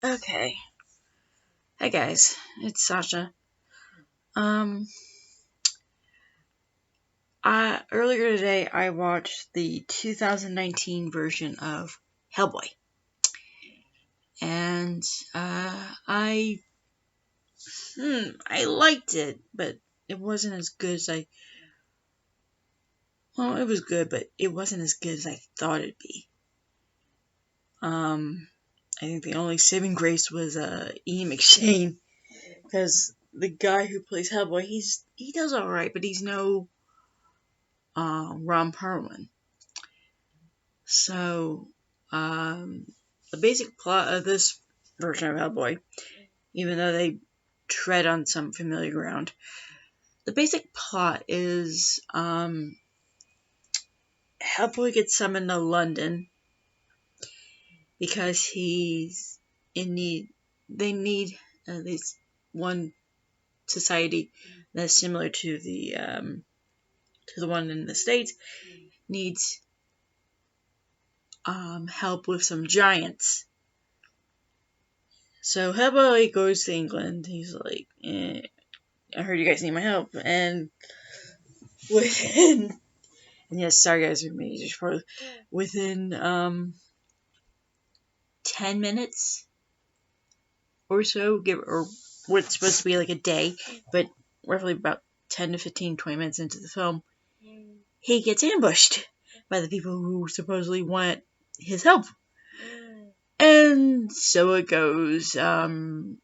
Okay. Hey guys, it's Sasha. Um, earlier today I watched the 2019 version of Hellboy, and I liked it, but it wasn't as good as it was good, but it wasn't as good as I thought it'd be. I think the only saving grace was Ian McShane, because the guy who plays Hellboy, he does alright, but he's no Ron Perlman. So, the basic plot of this version of Hellboy, even though they tread on some familiar ground, the basic plot is Hellboy gets summoned to London because he's in need. They need this one society that's similar to the one in the States needs help with some giants. So Hellboy goes to England. He's like, I heard you guys need my help. And within, and yes, sorry guys, within 10 minutes or so, or what's supposed to be like a day, but roughly about 10 to 15, 20 minutes into the film, he gets ambushed by the people who supposedly want his help. And so it goes, and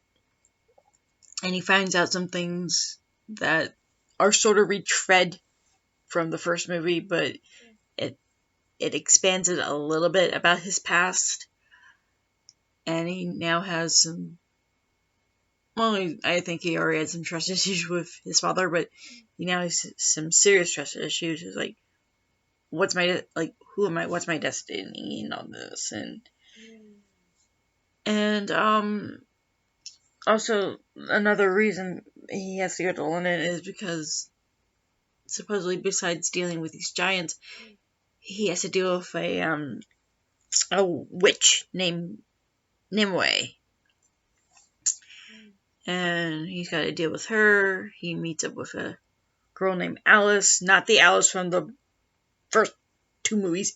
he finds out some things that are sort of retread from the first movie, but it expands it a little bit about his past. And he now has some, well, I think he already had some trust issues with his father, but he now has some serious trust issues. It's like, what's my destiny and all this, and also another reason he has to go to London is because supposedly, besides dealing with these giants, he has to deal with a witch named Nimue. And he's got to deal with her. He meets up with a girl named Alice, not the Alice from the first two movies,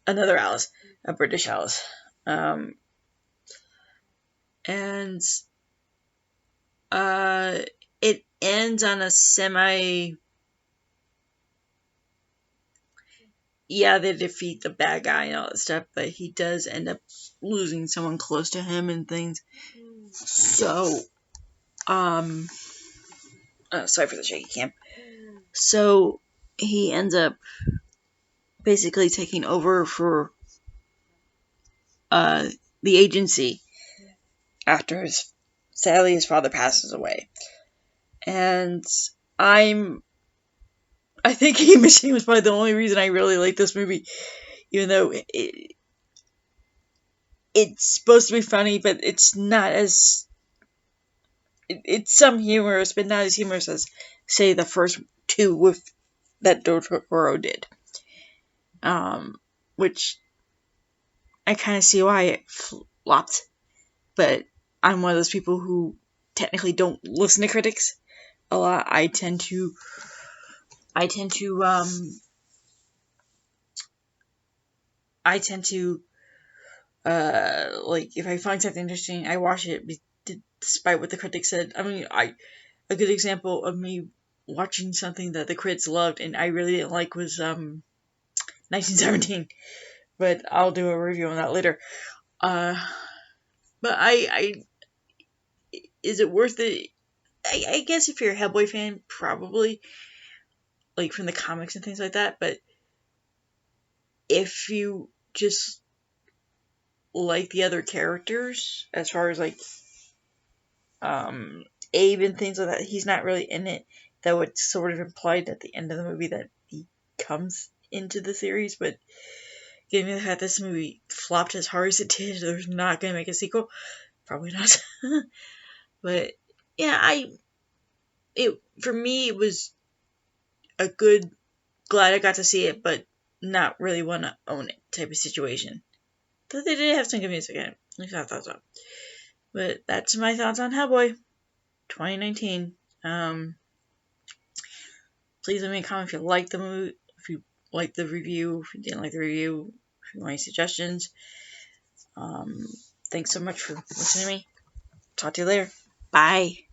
another Alice, a British Alice. And it ends on a semi. Yeah, they defeat the bad guy and all that stuff, but he does end up losing someone close to him and things. So, sorry for the shaky cam. So, he ends up basically taking over for the agency after sadly his father passes away. And I think Ian McShane was probably the only reason I really like this movie, even though it's supposed to be funny, but it's not as, it's some humorous, but not as humorous as, say, the first two with that Del Toro did. Which I kind of see why it flopped, but I'm one of those people who technically don't listen to critics a lot. I tend to like, if I find something interesting, I watch it despite what the critics said. I mean, a good example of me watching something that the critics loved and I really didn't like was 1917, but I'll do a review on that later. But is it worth it? I guess if you're a Hellboy fan, probably, like from the comics and things like that, but if you just like the other characters, as far as like Abe and things like that, he's not really in it, though it's sort of implied at the end of the movie that he comes into the series, but given the fact this movie flopped as hard as it did, there's not going to make a sequel. Probably not. But yeah, for me, it was a good, glad I got to see it, but not really want to own it type of situation. But they did have some good music in it. At least I thought so. But that's my thoughts on Hellboy 2019. Please let me a comment if you liked the movie, if you liked the review, if you didn't like the review, if you want any suggestions. Thanks so much for listening to me. Talk to you later. Bye.